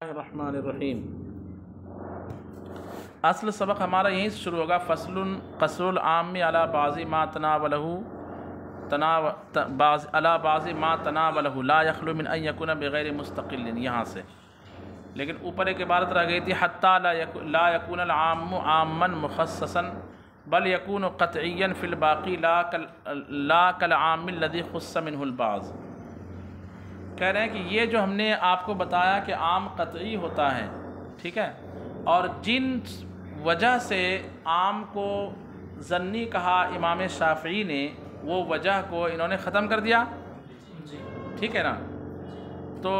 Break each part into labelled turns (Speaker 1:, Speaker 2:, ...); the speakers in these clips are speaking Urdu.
Speaker 1: الرحمن الرحیم۔ اصل سبق ہمارا یہیں سے شروع ہوگا۔ فصل قصر العام علی بعض ما تناولہ علی بعض ما تناولہ لا یخلو من ان یکون بغیر مستقل، یہاں سے۔ لیکن اوپر ایک عبارت رہ گئی تھی حتی لا یکون العام عاما مخصصا بل یکون قطعیا فی الباقی لا کالعام الذی خص منہ البعض۔ کہہ رہے ہیں کہ یہ جو ہم نے آپ کو بتایا کہ عام قطعی ہوتا ہے، ٹھیک ہے، اور جن وجہ سے عام کو ظنی کہا امام شافعی نے، وہ وجہ کو انہوں نے ختم کر دیا، ٹھیک ہے نا۔ تو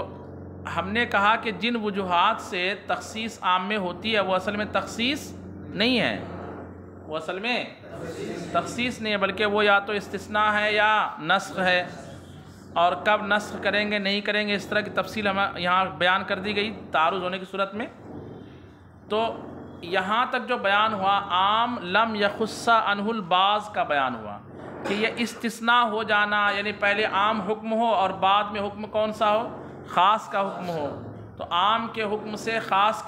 Speaker 1: ہم نے کہا کہ جن وجوہات سے تخصیص عام میں ہوتی ہے وہ اصل میں تخصیص نہیں ہے، وہ اصل میں تخصیص نہیں ہے، بلکہ وہ یا تو استثناء ہے یا نسخ ہے، اور کب نسخ کریں گے نہیں کریں گے اس طرح کی تفصیل ہمیں یہاں بیان کر دی گئی تعارض ہونے کی صورت میں۔ تو یہاں تک جو بیان ہوا عام لم یخص عنہ البعض کا بیان ہوا کہ یہ استثناء ہو جانا، یعنی پہلے عام حکم ہو اور بعد میں حکم کون سا ہو، خاص کا حکم ہو، تو عام کے حکم سے خاص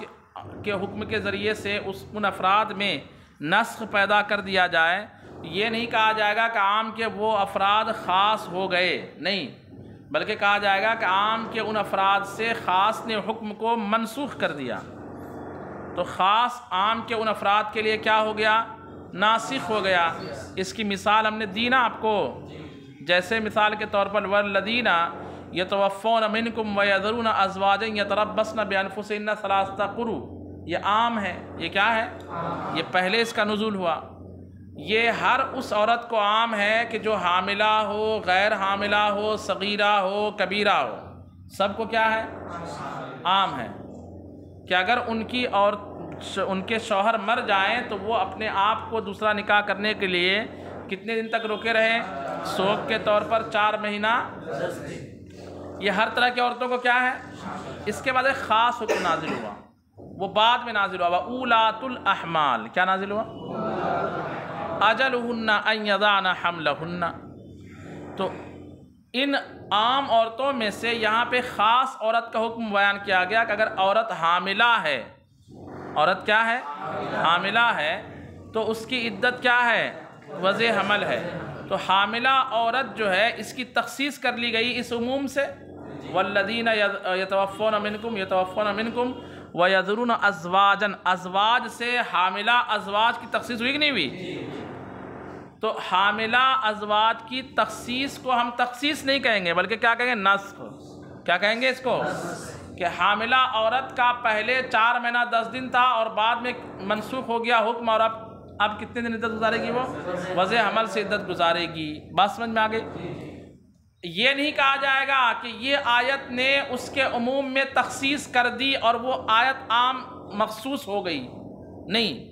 Speaker 1: کے حکم کے ذریعے سے ان افراد میں نسخ پیدا کر دیا جائے۔ یہ نہیں کہا جائے گا کہ عام کے وہ افراد خاص ہو گئے، نہیں، بلکہ کہا جائے گا کہ عام کے ان افراد سے خاص نے حکم کو منسوخ کر دیا، تو خاص عام کے ان افراد کے لیے کیا ہو گیا، ناسخ ہو گیا۔ اس کی مثال ہم نے دی نا آپ کو، جیسے مثال کے طور پر والذین یتوفون منکم ویذرون ازواجا یتربصن بانفسہن ثلاثۃ قروء، یہ عام ہے، یہ کیا ہے، یہ پہلے اس کا نزول ہوا۔ یہ ہر اس عورت کو عام ہے کہ جو حاملہ ہو، غیر حاملہ ہو، صغیرہ ہو، کبیرہ ہو، سب کو کیا ہے، عام ہے کہ اگر ان کے شوہر مر جائیں تو وہ اپنے آپ کو دوسرا نکاح کرنے کے لیے کتنے دن تک روکے رہیں، سوگ کے طور پر 4 مہینہ۔ یہ ہر طرح کی عورتوں کو کیا ہے۔ اس کے بعد ایک خاص حکم نازل ہوا، وہ بعد میں نازل ہوا، اولات الاحمال، کیا نازل ہوا، اجلہن ان یضعن حملہن۔ تو ان عام عورتوں میں سے یہاں پہ خاص عورت کا حکم بیان کیا گیا کہ اگر عورت حاملہ ہے، عورت کیا ہے، حاملہ ہے، تو اس کی عدت کیا ہے، وضع حمل ہے۔ تو حاملہ عورت جو ہے اس کی تخصیص کر لی گئی اس عموم سے، والذین یتوفون منکم ویذرون ازواجا، ازواج سے حاملہ ازواج کی تخصیص ہوئی کہ نہیں ہوئی؟ تو حاملہ ازواج کی تخصیص کو ہم تخصیص نہیں کہیں گے، بلکہ کیا کہیں گے، نسخ۔ کیا کہیں گے اس کو، کہ حاملہ عورت کا پہلے 4 مہینہ 10 دن تھا اور بعد میں منسوخ ہو گیا حکم، اور اب کتنے دن عدت گزارے گی، وہ وضع حمل سے عدت گزارے گی۔ بات سمجھ میں آ گئی؟ یہ نہیں کہا جائے گا کہ یہ آیت نے اس کے عموم میں تخصیص کر دی اور وہ آیت عام مخصوص ہو گئی، نہیں،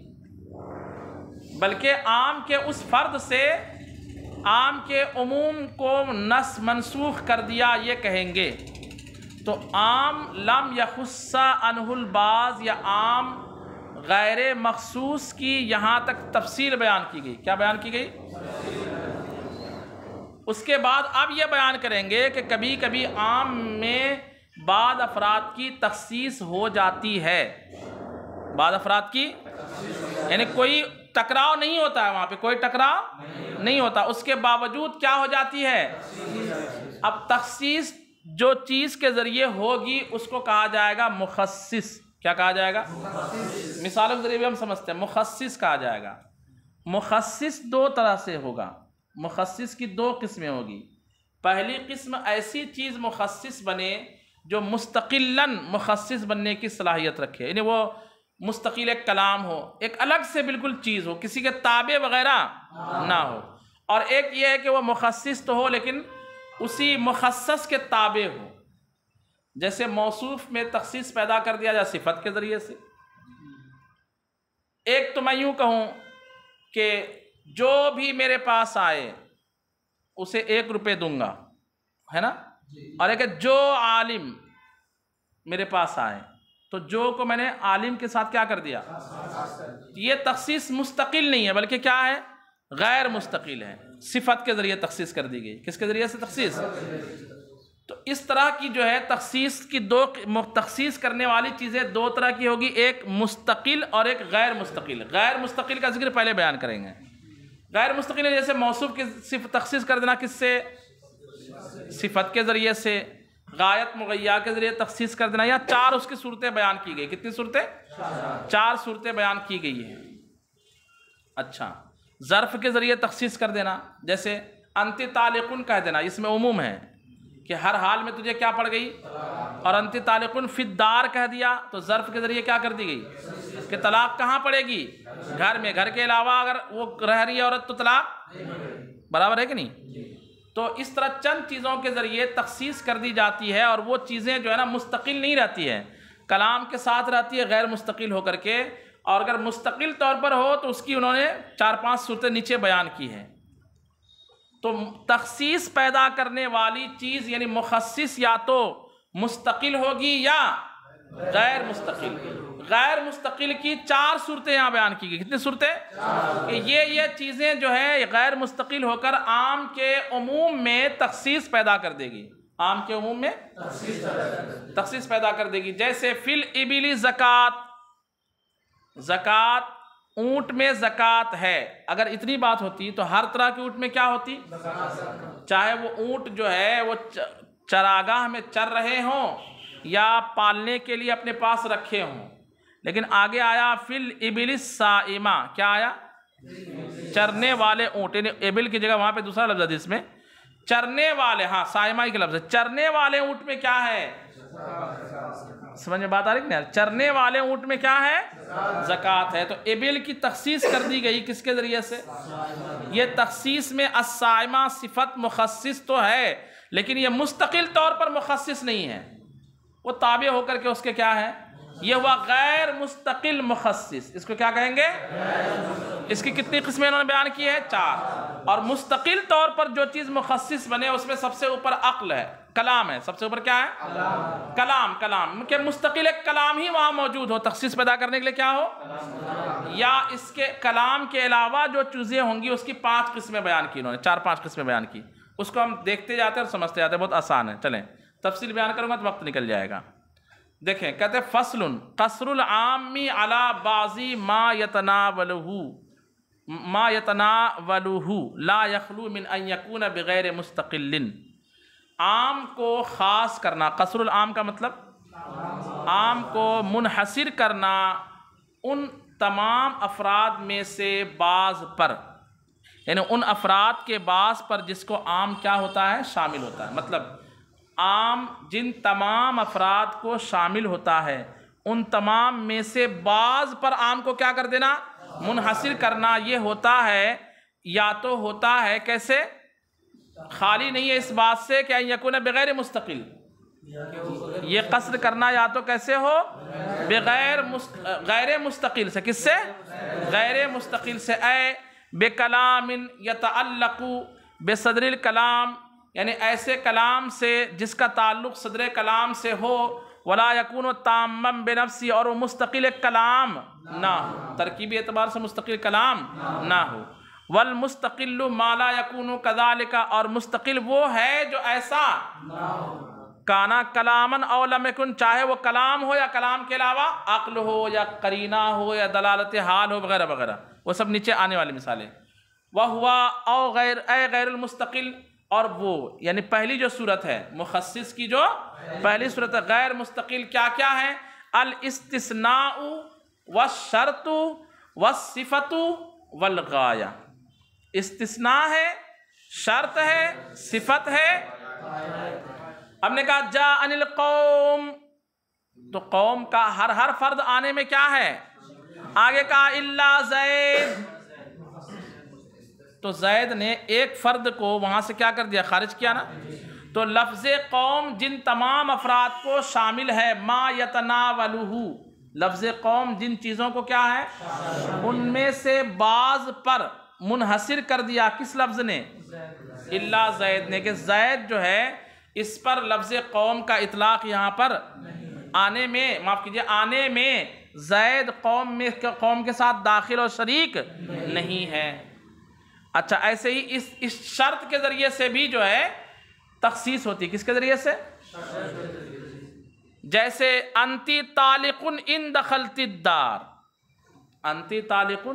Speaker 1: بلکہ عام کے اس فرد سے عام کے عموم کو منسوخ کر دیا، یہ کہیں گے۔ تو عام لم یخص عنہ البعض یا عام غیر مخصوص کی یہاں تک تفصیل بیان کی گئی، کیا بیان کی گئی؟ اس کے بعد اب یہ بیان کریں گے کہ کبھی کبھی عام میں بعض افراد کی تخصیص ہو جاتی ہے، بعض افراد کی، یعنی کوئی ٹکراؤ نہیں ہوتا ہے، وہاں پہ کوئی ٹکراؤ نہیں ہوتا، اس کے باوجود کیا ہو جاتی ہے۔ اب تخصیص جو چیز کے ذریعے ہوگی اس کو کہا جائے گا مخصص۔ کیا کہا جائے گا؟ مثالوں کے ذریعے بھی ہم سمجھتے ہیں، مخصص کہا جائے گا۔ مخصص 2 طرح سے ہوگا، مخصص کی 2 قسمیں ہوگی۔ پہلی قسم ایسی چیز مخصص بنے جو مستقلاً مخصص بننے کی صلاحیت رکھے، یعنی وہ مستقل ایک کلام ہو، ایک الگ سے بالکل چیز ہو، کسی کے تابع وغیرہ نہ ہو۔ اور ایک یہ ہے کہ وہ مخصص تو ہو لیکن اسی مخصص کے تابع ہو، جیسے موصوف میں تخصیص پیدا کر دیا جائے صفت کے ذریعے سے۔ ایک تو میں یوں کہوں کہ جو بھی میرے پاس آئے اسے 1 روپے دوں گا، ہے نا، اور ایک جو عالم میرے پاس آئے، تو جو کو میں نے عالم کے ساتھ کیا کر دیا، یہ تخصیص مستقل نہیں ہے بلکہ کیا ہے، غیر مستقل ہے، صفت کے ذریعے تخصیص کر دی گئی۔ کس کے ذریعے سے تخصیص؟ تو اس طرح کی جو ہے تخصیص کی تخصیص کرنے والی چیزیں دو طرح کی ہوگی، ایک مستقل اور ایک غیر مستقل۔ غیر مستقل کا ذکر پہلے بیان کریں گے۔ غیر مستقل جیسے موصوف کی تخصیص کر دینا، کس سے؟ صفت کے ذریعے سے، غایت مغیّہ کے ذریعے تخصیص کر دینا، یا چار اس کی صورتیں بیان کی گئی۔ کتنی صورتیں؟ چار صورتیں بیان کی گئی ہیں۔ اچھا، ظرف کے ذریعے تخصیص کر دینا، جیسے انت طالقن کہہ دینا، اس میں عموم ہے کہ ہر حال میں تجھے کیا پڑ گئی، اور انت طالقن فی الدار کہہ دیا تو ظرف کے ذریعے کیا کر دی گئی کہ طلاق کہاں پڑے گی؟ گھر میں۔ گھر کے علاوہ اگر وہ رہ رہی ہے عورت تو طلاق برابر ہے کہ نہیں؟ تو اس طرح چند چیزوں کے ذریعے تخصیص کر دی جاتی ہے، اور وہ چیزیں جو ہے نا مستقل نہیں رہتی ہے، کلام کے ساتھ رہتی ہے غیر مستقل ہو کر کے، اور اگر مستقل طور پر ہو تو اس کی انہوں نے 4-5 صورتیں نیچے بیان کی ہیں۔ تو تخصیص پیدا کرنے والی چیز یعنی مخصص یا تو مستقل ہوگی یا غیر مستقل۔ غیر مستقل کی 4 صورتیں یہاں بیان کی گئی۔ کتنی صورتیں؟ کہ یہ چیزیں جو ہے غیر مستقل ہو کر عام کے عموم میں تخصیص پیدا کر دے گی، عام کے عموم میں تخصیص پیدا کر دے گی۔ جیسے فی الابل زکوٰۃ، زکوٰۃ اونٹ میں زکوٰۃ ہے، اگر اتنی بات ہوتی تو ہر طرح کے اونٹ میں کیا ہوتی؟ چاہے وہ اونٹ جو ہے وہ چراگاہ میں چر رہے ہوں یا پالنے کے لیے اپنے پاس رکھے ہوں، لیکن آگے آیا فی الابل الصائمہ، کیا آیا؟ چرنے والے اونٹ، یعنی ابل کی جگہ وہاں پہ دوسرا لفظ ہے جس میں چرنے والے، ہاں صائمہ ہی کا لفظ ہے، چرنے والے اونٹ میں کیا ہے؟ سمجھ میں بات آ رہی ہے نا؟ چرنے والے اونٹ میں کیا ہے؟ زکوٰۃ ہے۔ تو ابل کی تخصیص کر دی گئی کس کے ذریعے سے؟ یہ تخصیص میں الصائمہ صفت مخصص تو ہے، لیکن یہ مستقل طور پر مخصص نہیں ہے، وہ تابع ہو کر کے اس کے کیا ہے؟ یہ ہوا غیر مستقل مخصص۔ اس کو کیا کہیں گے؟ اس کی کتنی قسمیں انہوں نے بیان کی ہے؟ 4۔ اور مستقل طور پر جو چیز مخصص بنے اس میں سب سے اوپر عقل ہے، کلام ہے، سب سے اوپر کیا ہے؟ کلام کہ مستقل ایک کلام ہی وہاں موجود ہو، تخصیص پیدا کرنے کے لیے کیا ہو؟ یا اس کے کلام کے علاوہ جو چیزیں ہوں گی اس کی 5 قسمیں بیان کی انہوں نے، 4-5 قسمیں بیان کی۔ اس کو ہم دیکھتے جاتے ہیں اور سمجھتے جاتے ہیں، بہت آسان ہے۔ چلیں تفصیل بیان کروں گا تو وقت نکل جائے گا۔ دیکھیں، کہتے ہیں فصل قصر العام علی بعض ما یتناولہ لا یخلو من ان یکون بغیر مستقل۔ عام کو خاص کرنا، قصر العام کا مطلب عام کو منحصر کرنا ان تمام افراد میں سے بعض پر، یعنی ان افراد کے بعض پر جس کو عام کیا ہوتا ہے؟ شامل ہوتا ہے۔ مطلب عام جن تمام افراد کو شامل ہوتا ہے ان تمام میں سے بعض پر عام کو کیا کر دینا؟ منحصر کرنا۔ یہ ہوتا ہے یا تو ہوتا ہے کیسے؟ خالی نہیں ہے اس بات سے کہ ان یکون بغیر مستقل، یہ قصر کرنا یا تو کیسے ہو؟ غیر مستقل سے۔ کس سے؟ غیر مستقل سے۔ اے بکلام یتعلق بصدر الکلام، یعنی ایسے کلام سے جس کا تعلق صدر کلام سے ہو، ولا یکون تاما بنفسی، اور وہ مستقل کلام نہ ہو، ترکیبی اعتبار سے مستقل کلام نہ ہو۔ والمستقل ما لا یکون کذالک، اور مستقل وہ ہے جو ایسا کانا کلامن او لم یکن، چاہے وہ کلام ہو یا کلام کے علاوہ عقل ہو یا قرینہ ہو یا دلالت حال ہو وغیرہ وغیرہ، وہ سب نیچے آنے والی مثالیں۔ وَهُوَ او غیر اے غیر المستقل، اور وہ یعنی پہلی جو صورت ہے مخصص کی، جو پہلی صورت ہے غیر مستقل، کیا کیا ہے؟ الاستثناء والشرط والصفت والغایہ۔ استثناء ہے، شرط ہے، صفت ہے۔ ہم نے کہا جاءنی القوم، تو قوم کا ہر فرد آنے میں کیا ہے؟ آگے کہا الا زید، تو زید نے ایک فرد کو وہاں سے کیا کر دیا؟ خارج کیا نا۔ تو لفظ قوم جن تمام افراد کو شامل ہے، ما یتناولہ، لفظ قوم جن چیزوں کو کیا ہے؟ ان میں سے بعض پر منحصر کر دیا، کس لفظ نے؟ الا زید نے، کہ زید جو ہے اس پر لفظ قوم کا اطلاق یہاں پر آنے میں، معاف کیجئے، آنے میں زید قوم کے ساتھ داخل اور شریک نہیں ہے۔ اچھا، ایسے ہی اس شرط کے ذریعے سے بھی جو ہے تخصیص ہوتی ہے کس کے ذریعے سے؟ جیسے انتی طالق ان دخلت الدار، انتی طالق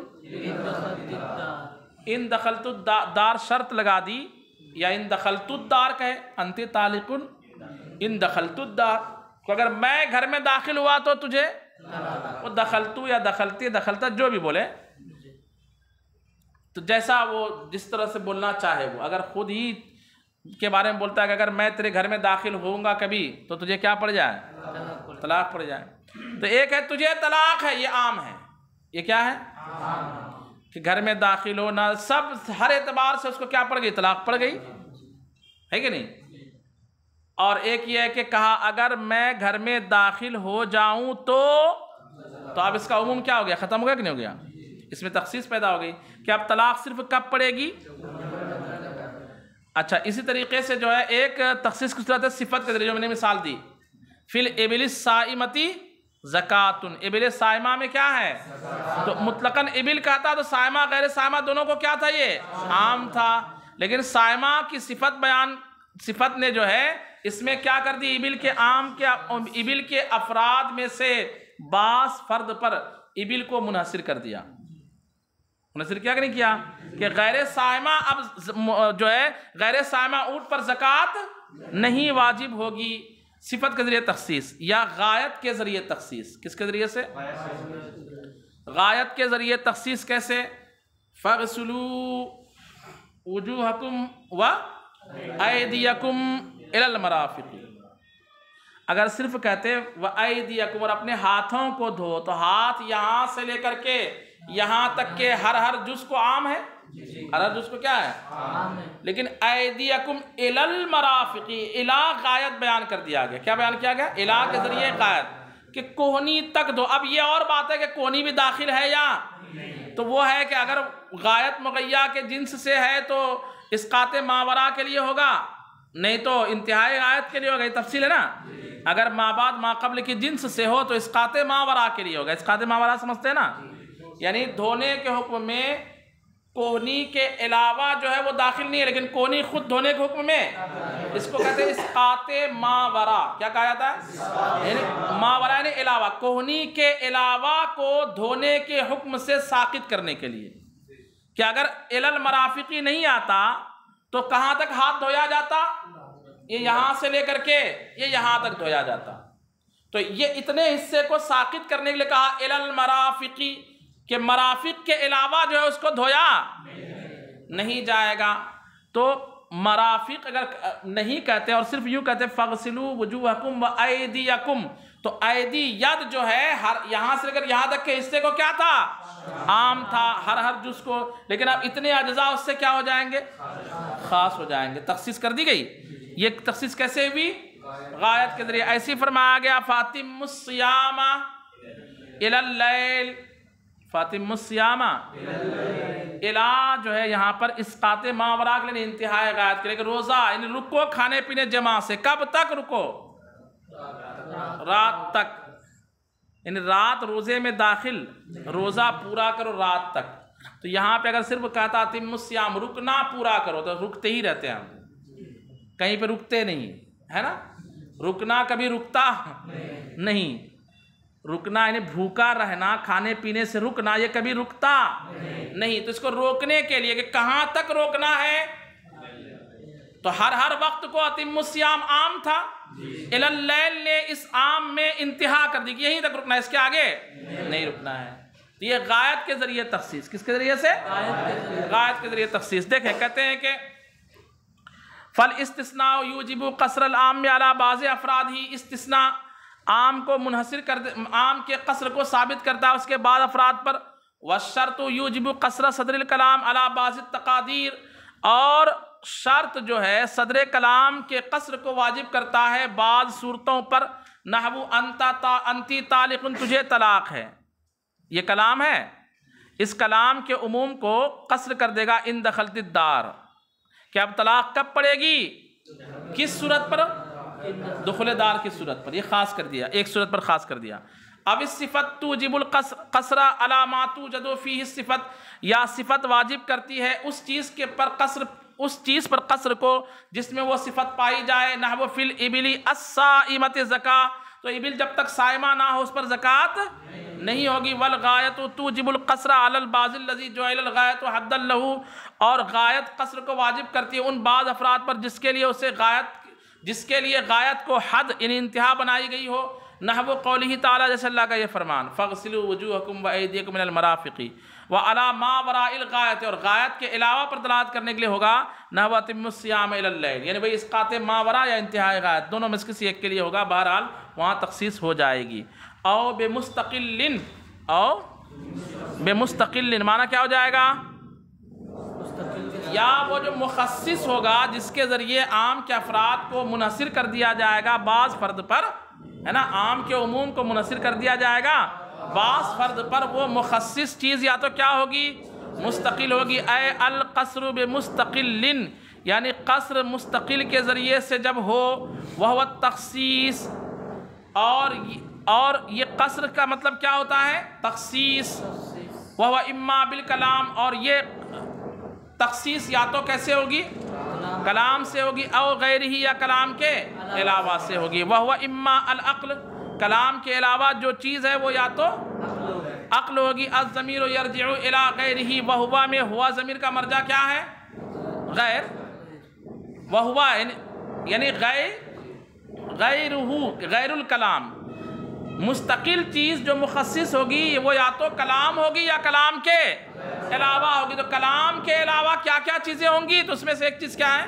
Speaker 1: ان دخلت الدار شرط لگا دی، یا ان دخلت الدار کہے، انتی طالق ان دخلت الدار، تو اگر میں گھر میں داخل ہوا تو تجھے، وہ دخلتو یا دخلتی دخلتا جو بھی بولے، تو جیسا وہ جس طرح سے بولنا چاہے وہ، اگر خود ہی کے بارے میں بولتا ہے کہ اگر میں تیرے گھر میں داخل ہوں گا کبھی تو تجھے کیا پڑ جائے؟ طلاق پڑ جائے۔ تو ایک ہے تجھے طلاق ہے، یہ عام ہے، یہ کیا ہے؟ کہ گھر میں داخل ہونا سب ہر اعتبار سے اس کو کیا پڑ گئی؟ طلاق پڑ گئی ہے کہ نہیں؟ اور ایک یہ ہے کہ کہا اگر میں گھر میں داخل ہو جاؤں تو اب اس کا عموم کیا ہو گیا؟ ختم ہو گیا کہ نہیں ہو گیا؟ اس میں تخصیص پیدا ہو گئی کہ اب طلاق صرف کب پڑے گی؟ اچھا اسی طریقے سے جو ہے ایک تخصیص کی صورت ہے صفت کے ذریعے، جو میں نے مثال دی، فی الابل الصائمۃ زکوٰۃ، ابل صائمہ میں کیا ہے؟ تو مطلقاً ابل کہتا تو صائمہ غیر صائمہ دونوں کو کیا تھا؟ یہ عام تھا، لیکن صائمہ کی صفت نے جو ہے اس میں کیا کر دی؟ ابل کے افراد میں سے بعض فرد پر ابل کو منحصر کر دیا۔ منحصر کیا کہ نہیں کیا؟ کہ غیر صائمہ اب جو ہے غیر صائمہ اونٹ پر زکوٰۃ نہیں واجب ہوگی، صفت کے ذریعے تخصیص، یا غایت کے ذریعے تخصیص۔ کس کے ذریعے سے؟ غایت کے ذریعے تخصیص کیسے؟ فَاغْسِلُوا وُجُوهَكُمْ وَأَيْدِيَكُمْ إِلَى الْمَرَافِقِ، اگر صرف کہتے وَأَيْدِيَكُمْ اور اپنے ہاتھوں کو دھو، تو ہاتھ یہاں سے لے کر کے یہاں تک کہ ہر جز کو عام ہے، ہر جز کو کیا ہے؟ عام ہے، لیکن ایدیکم الی المرافق، الی غایت بیان کر دیا گیا۔ کیا بیان کیا گیا؟ الی کے ذریعے غایت، کہ کوہنی تک دو۔ اب یہ اور بات ہے کہ کوہنی بھی داخل ہے یا تو وہ ہے کہ اگر غایت مغیّہ کے جنس سے ہے تو اسقاط ماورا کے لیے ہوگا، نہیں تو انتہائی غایت کے لیے ہوگا، یہ تفصیل ہے نا۔ اگر ما بعد ما قبل کی جنس سے ہو تو اسقاط ماورا کے لیے ہوگا۔ اسقاط ماورا سمجھتے ہیں نا؟ یعنی دھونے کے حکم میں کوہنی کے علاوہ جو ہے وہ داخل نہیں ہے، لیکن کوہنی خود دھونے کے حکم میں، اس کو کہتے ہیں اسقاط ماورا۔ کیا کہا جاتا ہے؟ یعنی ماورا یعنی علاوہ، کوہنی کے علاوہ کو دھونے کے حکم سے ساقط کرنے کے لیے، کہ اگر الی المرافقی نہیں آتا تو کہاں تک ہاتھ دھویا جاتا؟ یہ یہاں سے لے کر کے یہ یہاں تک دھویا جاتا۔ تو یہ اتنے حصے کو ساقط کرنے کے لیے کہا الی المرافقی، کہ مرافق کے علاوہ جو ہے اس کو دھویا نہیں جائے گا۔ تو مرافق اگر نہیں کہتے اور صرف یوں کہتے فَاغْسِلُوا وُجُوهَكُمْ وَأَيْدِيَكُمْ، تو ایدی ید جو ہے یہاں سے لے کر یہاں تک کے حصے کو کیا تھا؟ عام تھا، ہر جز کو، لیکن اب اتنے اجزاء اس سے کیا ہو جائیں گے؟ خاص ہو جائیں گے، تخصیص کر دی گئی۔ یہ تخصیص کیسے ہوئی؟ غایت کے ذریعے۔ ایسی فرمایا گیا فَاتِمُّ الصِّيَامَ إِلَى اللَّيْلِ، فَاتِمُّ الصِّيَامَ الا جو ہے یہاں پر اسقاط ماورا کے لیے انتہائی غایت کے لیے، کہ روزہ یعنی رکو کھانے پینے جمع سے، کب تک رکو؟ رات تک، یعنی رات روزے میں داخل، روزہ پورا کرو رات تک۔ تو یہاں پہ اگر صرف کہتا اتم الصیام، رکنا پورا کرو، تو رکتے ہی رہتے ہیں ہم، کہیں پہ رکتے نہیں ہے نا۔ رکنا کبھی رکتا نہیں، رکنا یعنی بھوکا رہنا، کھانے پینے سے رکنا، یہ کبھی رکتا نہیں۔ تو اس کو روکنے کے لیے کہ کہاں تک روکنا ہے، تو ہر وقت کو اتم الصیام عام تھا، الی اللیل نے اس عام میں انتہا کر دی کہ یہیں تک رکنا ہے، اس کے آگے نہیں رکنا ہے۔ تو یہ غایت کے ذریعے تخصیص، کس کے ذریعے سے؟ غایت کے ذریعے تخصیص۔ دیکھیں کہتے ہیں کہ فالاستثناء یوجب قصر العام علی بعض افراد ہی، استثناء عام کو منحصر کر عام کے قصر کو ثابت کرتا ہے اس کے بعد افراد پر۔ والشرط یوجب قصر صدر الکلام علی بعض التقادیر، اور شرط جو ہے صدر کلام کے قصر کو واجب کرتا ہے بعض صورتوں پر، نحو انتی طالق، تجھے طلاق ہے، یہ کلام ہے، اس کلام کے عموم کو قصر کر دے گا ان دخلت الدار، کہ اب طلاق کب پڑے گی؟ کس صورت پر؟ دخول دار کی صورت پر، یہ خاص کر دیا، ایک صورت پر خاص کر دیا۔ اب اس صفت توجب القصر علی ما توجد فیہ الصفت، یا صفت واجب کرتی ہے اس چیز کے پر قصر، اس چیز پر قصر کو جس میں وہ صفت پائی جائے. نحو فی الابل الصائمۃ زکاۃ، تو ابل جب تک صائمہ نہ ہو اس پر زکوٰۃ نہیں ہوگی. والغایۃ توجب القصر علی البعض الذی جعل الغایۃ حدا لہ، اور غایت قصر کو واجب کرتی ہے ان بعض افراد پر جس کے لیے غایت کو حد یعنی انتہا بنائی گئی ہو. نحو قولہ تعالیٰ، جیسے اللہ کا یہ فرمان فاغسلوا وجوہکم وایدیکم من المرافق وعلی ما وراء الغایۃ، اور غایت کے علاوہ پر دلالت کرنے کے لیے ہوگا نحو اتموا الصیام الی اللیل، یعنی بھئی اسقاط ما وراء یا انتہائی غایت دونوں میں سے کسی ایک کے لیے ہوگا، بہرحال وہاں تخصیص ہو جائے گی. او بمستقل معنی کیا ہو جائے گا؟ یا وہ جو مخصص ہوگا جس کے ذریعے عام کے افراد کو منحصر کر دیا جائے گا بعض فرد پر، ہے نا، عام کے عموم کو منحصر کر دیا جائے گا بعض فرد پر، وہ مخصص چیز یا تو کیا ہوگی؟ مستقل ہوگی. اے القصر بمستقل، یعنی قصر مستقل کے ذریعے سے جب ہو، وہ تخصیص، اور یہ قصر کا مطلب کیا ہوتا ہے؟ تخصیص. وہ اما بالکلام، اور یہ تخصیص یا تو کیسے ہوگی؟ کلام سے ہوگی، او غیر ہی، یا کلام کے علاوہ سے ہوگی. وہ اما العقل، کلام کے علاوہ جو چیز ہے وہ یا تو عقل ہوگی. الضمیر یرجع الی غیرہ، وہوا میں ہوا ضمیر کا مرجع کیا ہے؟ غیر. وہوا یعنی غیر الکلام، مستقل چیز جو مخصص ہوگی وہ یا تو کلام ہوگی یا کلام کے علاوہ ہوگی. تو کلام کے علاوہ کیا کیا چیزیں ہوں گی؟ تو اس میں سے ایک چیز کیا ہے؟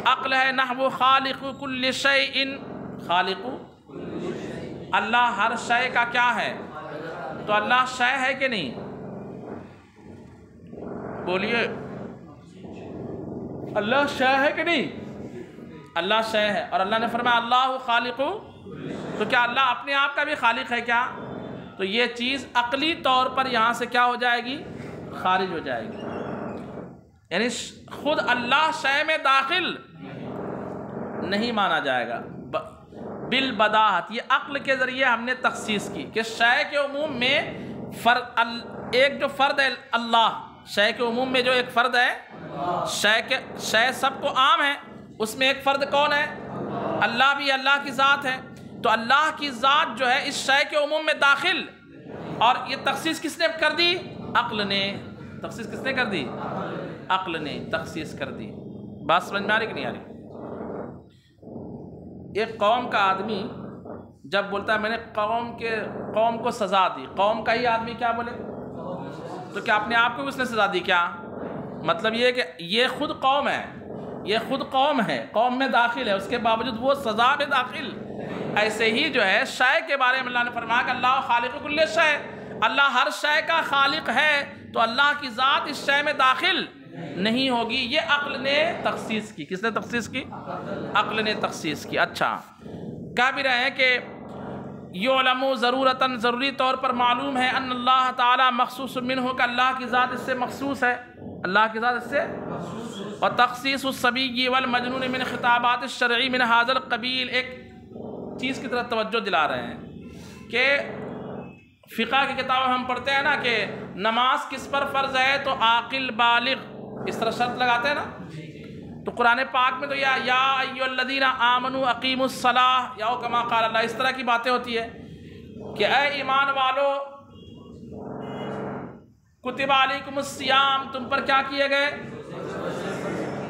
Speaker 1: عقل ہے. نحو خالق کل شیء، خالق اللہ ہر شے کا کیا ہے؟ تو اللہ شے ہے کہ نہیں؟ بولیے، اللہ شے ہے کہ نہیں؟ اللہ شے ہے. اور اللہ نے فرمایا اللہ خالق، تو کیا اللہ اپنے آپ کا بھی خالق ہے کیا؟ تو یہ چیز عقلی طور پر یہاں سے کیا ہو جائے گی؟ خارج ہو جائے گی. یعنی خود اللہ شے میں داخل نہیں مانا جائے گا. بالبداہت، یہ عقل کے ذریعے ہم نے تخصیص کی کہ شے کے عموم میں ایک جو فرد ہے اللہ، شے کے عموم میں جو ایک فرد ہے، شے سب کو عام ہے، اس میں ایک فرد کون ہے؟ اللہ بھی اللہ کی ذات ہے. تو اللہ کی ذات جو ہے اس شے کے عموم میں داخل، اور یہ تخصیص کس نے کر دی؟ عقل نے. تخصیص کس نے کر دی؟ عقل نے تخصیص کر دی. بات سمجھ میں آ رہی کہ نہیں آ رہی؟ ایک قوم کا آدمی جب بولتا ہے میں نے قوم کو سزا دی، قوم کا ہی آدمی کیا بولے؟ تو کیا اپنے آپ کو بھی اس نے سزا دی کیا؟ مطلب یہ کہ یہ خود قوم ہے، یہ خود قوم ہے، قوم میں داخل ہے، اس کے باوجود وہ سزا میں داخل. ایسے ہی جو ہے شے کے بارے میں اللہ نے فرمایا کہ اللہ خالق کل شے، اللہ ہر شے کا خالق ہے، تو اللہ کی ذات اس شے میں داخل نہیں ہوگی. یہ عقل نے تخصیص کی. کس نے تخصیص کی؟ عقل نے تخصیص کی. اچھا، کہہ بھی رہے ہیں کہ یعلم ضرورتاً، ضروری طور پر معلوم ہے، ان اللہ تعالی مخصوص منہ، کہ اللہ کی ذات اس سے مخصوص ہے، اللہ کی ذات اس سے. اور تخصیص الصبی والمجنون من خطابات الشرعی من هذا القبیل، ایک چیز کی طرف توجہ دلا رہے ہیں کہ فقہ کی کتابیں ہم پڑھتے ہیں نا کہ نماز کس پر فرض ہے؟ تو عاقل بالغ، اس طرح شرط لگاتے ہیں نا. تو قرآن پاک میں تو یا ایھا الذین آمنوا اقیموا الصلاۃ، یا کما قال اللہ، اس طرح کی باتیں ہوتی ہے کہ اے ایمان والو کتب علیکم الصیام، تم پر کیا کیے گئے؟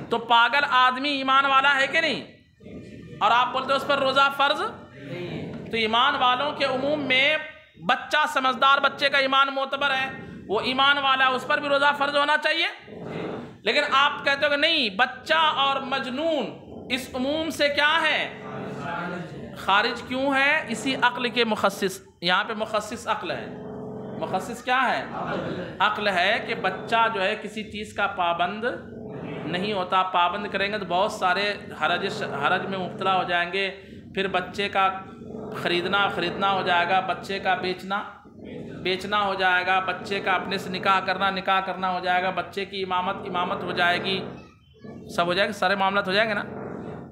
Speaker 1: تو پاگل آدمی ایمان والا ہے کہ نہیں؟ اور آپ بولتے ہو اس پر روزہ فرض. تو ایمان والوں کے عموم میں بچہ، سمجھدار بچے کا ایمان معتبر ہے، وہ ایمان والا ہے، اس پر بھی روزہ فرض ہونا چاہیے. لیکن آپ کہتے ہو کہ نہیں، بچہ اور مجنون اس عموم سے کیا ہے؟ خارج. کیوں ہے؟ اسی عقل کے مخصص. یہاں پہ مخصص عقل ہے. مخصص کیا ہے؟ عقل ہے کہ بچہ جو ہے کسی چیز کا پابند نہیں ہوتا. پابند کریں گے تو بہت سارے حرج میں مبتلا ہو جائیں گے. پھر بچے کا خریدنا ہو جائے گا، بچے کا بیچنا ہو جائے گا، بچے کا اپنے سے نکاح کرنا ہو جائے گا، بچے کی امامت ہو جائے گی، سب ہو جائے گا، سارے معاملات ہو جائیں گے نا.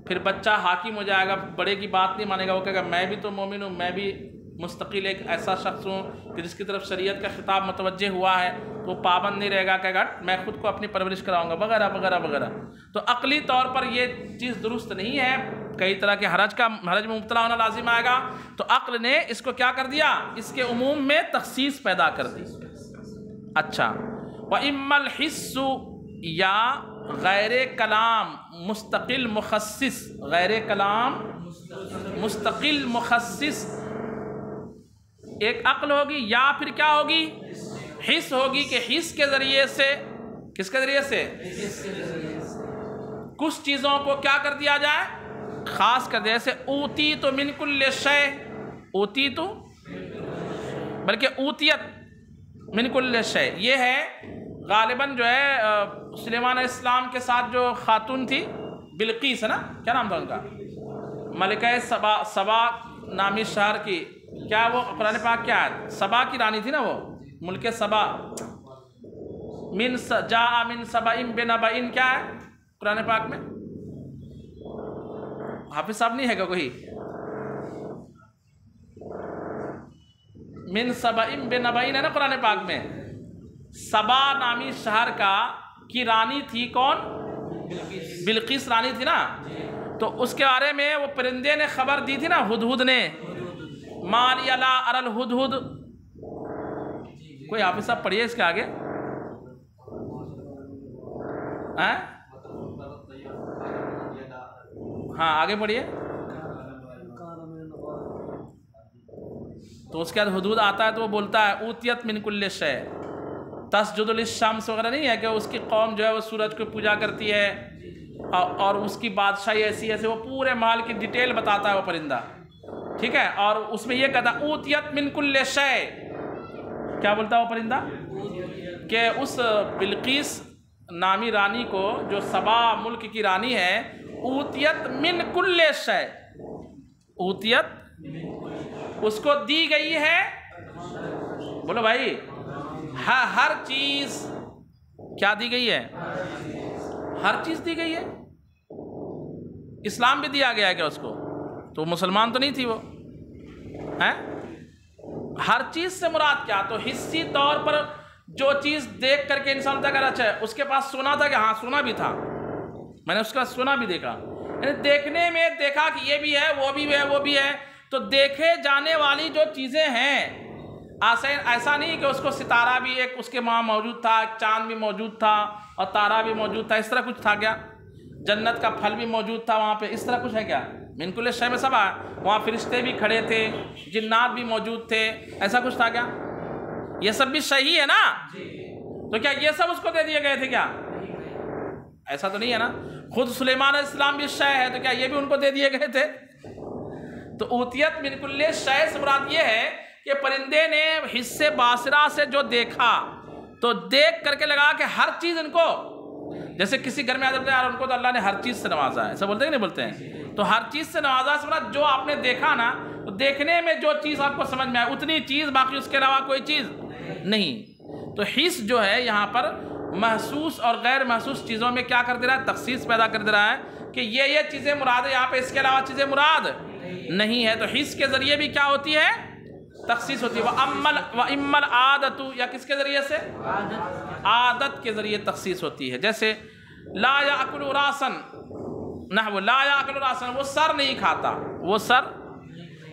Speaker 1: پھر بچہ حاکم ہو جائے گا، بڑے کی بات نہیں مانے گا، وہ کہے گا میں بھی تو مومن ہوں، میں بھی مستقل ایک ایسا شخص ہوں کہ جس کی طرف شریعت کا خطاب متوجہ ہوا ہے تو وہ پابند نہیں رہے گا کہ گٹ میں خود کو اپنی پرورش کراؤں گا وغیرہ وغیرہ وغیرہ. تو عقلی طور پر یہ چیز درست نہیں ہے. کئی طرح کے حرج میں مبتلا ہونا لازم آئے گا. تو عقل نے اس کو کیا کر دیا؟ اس کے عموم میں تخصیص پیدا کر دی. اچھا، وَإِمَّا الْحِسُّ یا غیر کلام مستقل مخصص، غیر کلام مستقل مخصص ایک عقل ہوگی یا پھر کیا ہوگی؟ حس ہوگی کہ حس کے ذریعے سے، کس کے ذریعے سے؟ کچھ چیزوں کو کیا کر دیا جائے؟ خاص کر دیا. جیسے اوتیت من کل شیء، اوتیت بلکہ اوتیت من کل شیء، یہ ہے غالباً جو ہے سلیمان علیہ السلام کے ساتھ جو خاتون تھی بلقیس ہے نا، کیا نام تھا ان کا؟ ملکہ سبا نامی شہر کی، کیا وہ قرآن پاک کیا ہے؟ سبا کی رانی تھی نا وہ، ملک سبا. جاء من سبأ بنبأ کیا ہے قرآن پاک میں؟ حافظ صاحب نہیں ہے گا کوئی؟ من سبأ بنبأ ہے نا قرآن پاک میں. سبا نامی شہر کی رانی تھی کون؟ بلقیس رانی تھی نا. تو اس کے بارے میں وہ پرندے نے خبر دی تھی نا، ہدہد نے، ما لی لا اری الہدہد. کوئی حافظ صاحب پڑھیے اس کے آگے. ہاں آگے پڑھیے. تو اس کے بعد ہدہد آتا ہے تو وہ بولتا ہے اوتیت من کل شیء تسجد للشمس وغیرہ نہیں ہے کہ اس کی قوم جو ہے وہ سورج کو پوجا کرتی ہے اور اس کی بادشاہی ایسی ایسے، وہ پورے مال کی ڈیٹیل بتاتا ہے وہ پرندہ. ٹھیک ہے، اور اس میں یہ کہتا ہے اوتیت من کل شیء، کیا بولتا ہے وہ پرندہ؟ کہ اس بلقیس نامی رانی کو جو سبا ملک کی رانی ہے، اوتیت من کل شیء، اوتیت اس کو دی گئی ہے، بولو بھائی، ہر چیز کیا دی گئی ہے؟ ہر چیز دی گئی ہے. اسلام بھی دیا گیا ہے کیا اس کو؟ تو مسلمان تو نہیں تھی وہ. ہر چیز سے مراد کیا؟ تو حسی طور پر جو چیز دیکھ کر کے انسان تک اچھا ہے، اس کے پاس سونا تھا کہ ہاں سونا بھی تھا، میں نے اس کا سونا بھی دیکھا، یعنی دیکھنے میں دیکھا کہ یہ بھی ہے، وہ بھی ہے، وہ بھی ہے. تو دیکھے جانے والی جو چیزیں ہیں، ایسا نہیں کہ اس کو ستارہ بھی ایک اس کے وہاں موجود تھا، چاند بھی موجود تھا اور تارا بھی موجود تھا، اس طرح کچھ تھا کیا؟ جنت کا پھل بھی موجود تھا وہاں پہ، اس طرح کچھ ہے کیا؟ من کل شیء میں سب وہاں فرشتے بھی کھڑے تھے، جنات بھی موجود تھے، ایسا کچھ تھا کیا؟ یہ سب بھی صحیح ہے نا؟ تو کیا یہ سب اس کو دے دیے گئے تھے کیا؟ ایسا تو نہیں ہے نا. خود سلیمان علیہ السلام بھی شے ہے، تو کیا یہ بھی ان کو دے دیے گئے تھے؟ تو اوتیت من کل شیء سے مراد یہ ہے کہ پرندے نے حس باصرہ سے جو دیکھا تو دیکھ کر کے لگا کہ ہر چیز ان کو، جیسے کسی گھر میں آدمی یار ان کو تو اللہ نے ہر چیز سے نوازا ہے، ایسا بولتے ہیں کہ نہیں بولتے ہیں؟ تو ہر چیز سے نوازا سے مراد جو آپ نے دیکھا نا، تو دیکھنے میں جو چیز آپ کو سمجھ میں آئے اتنی چیز، باقی اس کے علاوہ کوئی چیز نہیں. تو حس جو ہے یہاں پر محسوس اور غیر محسوس چیزوں میں کیا کر دے رہا ہے؟ تخصیص پیدا کر دے رہا ہے کہ یہ چیزیں مراد ہے یہاں پہ، اس کے علاوہ چیزیں مراد نہیں ہے. تو حس کے ذریعے بھی کیا ہوتی ہے؟ تخصیص ہوتی ہے. وَإِمَّا الْعَادَةُ یا کس کے ذریعے سے؟ عادت کے ذریعے تخصیص ہوتی ہے. جیسے لا یأکل راسن، نحو لا یأکل راسن، وہ سر نہیں کھاتا، وہ سر.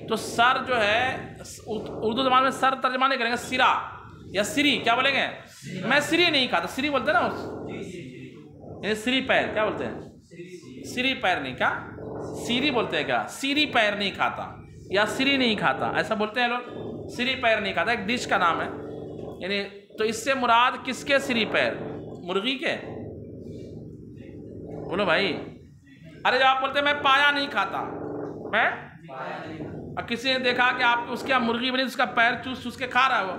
Speaker 1: تو سر جو ہے اردو زبان میں سر ترجمہ نہیں کریں گے، سرا یا سری، کیا بولیں گے؟ میں سری نہیں کھاتا، سری بولتے ہیں نا اس، سری پیر، کیا بولتے ہیں؟ سری پیر نہیں، کیا سیری بولتے ہیں؟ کیا سیری پیر نہیں کھاتا یا سری نہیں کھاتا، ایسا بولتے ہیں لوگ. سری پیر نہیں کھاتا ایک ڈش کا نام ہے، یعنی تو اس سے مراد کس کے سری پیر؟ مرغی کے؟ بولو بھائی. ارے جب آپ بولتے ہیں میں پایا نہیں کھاتا، میں اور کسی نے دیکھا کہ آپ اس کے مرغی بنی اس کا پیر چوس کے کھا رہا ہے وہ،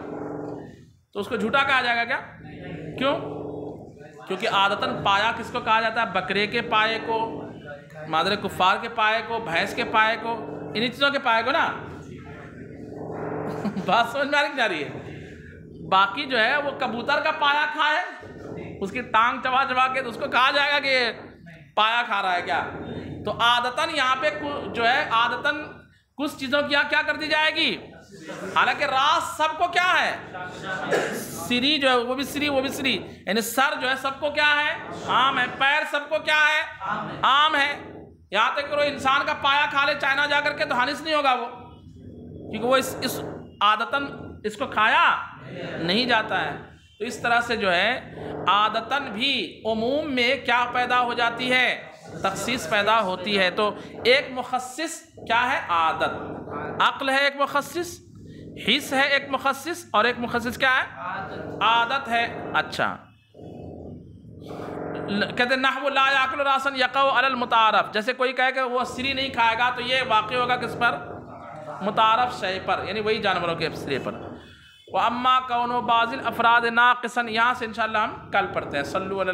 Speaker 1: تو اس کو جھوٹا کہا جائے گا کیا؟ کیوں؟ کیونکہ عادتاً پایا کس کو کہا جاتا ہے؟ بکرے کے پائے کو، مادر کفار کے پائے کو، بھینس کے پائے کو، انہی چیزوں کے پائے کو نا. بات سمجھ میں آ رہی ہے؟ باقی جو ہے وہ کبوتر کا پایا کھائے، اس کی ٹانگ چبا چبا کے، تو اس کو کہا جائے گا کہ یہ پایا کھا رہا ہے کیا؟ تو عادتاً یہاں پہ جو ہے عادتاً کچھ چیزوں کی کیا کر دی جائے گی؟ حالانکہ راس سب کو کیا ہے؟ سری جو ہے وہ بھی سری، وہ بھی سری، یعنی سر جو ہے سب کو کیا ہے؟ عام ہے۔ پیر سب کو کیا ہے؟ عام ہے۔ یہاں تک کہ وہ انسان کا پایا کھا لے چائنا جا کر کے تو حانث نہیں ہوگا وہ، کیونکہ وہ اس عادتاً اس کو کھایا نہیں جاتا ہے۔ تو اس طرح سے جو ہے عادتاً بھی عموم میں کیا پیدا ہو جاتی ہے؟ تخصیص پیدا ہوتی ہے۔ تو ایک مخصص کیا ہے؟ عادت۔ عقل ہے ایک مخصص، حس ہے ایک مخصص، اور ایک مخصص کیا ہے؟ عادت ہے۔ اچھا، کہتے ہیں نحو لا یاکل راسا یقع علی المتعارف، جیسے کوئی کہے کہ وہ سری نہیں کھائے گا تو یہ واقع ہوگا کس پر؟ متعارف شے پر، یعنی وہی جانوروں کے سرے پر۔ وَأَمَّا كَوْنُ بَعْضِ الْأَفْرَادِ نَاقِصًا، یہاں سے انشاءاللہ ہم کل پڑھتے ہیں۔ صلو علی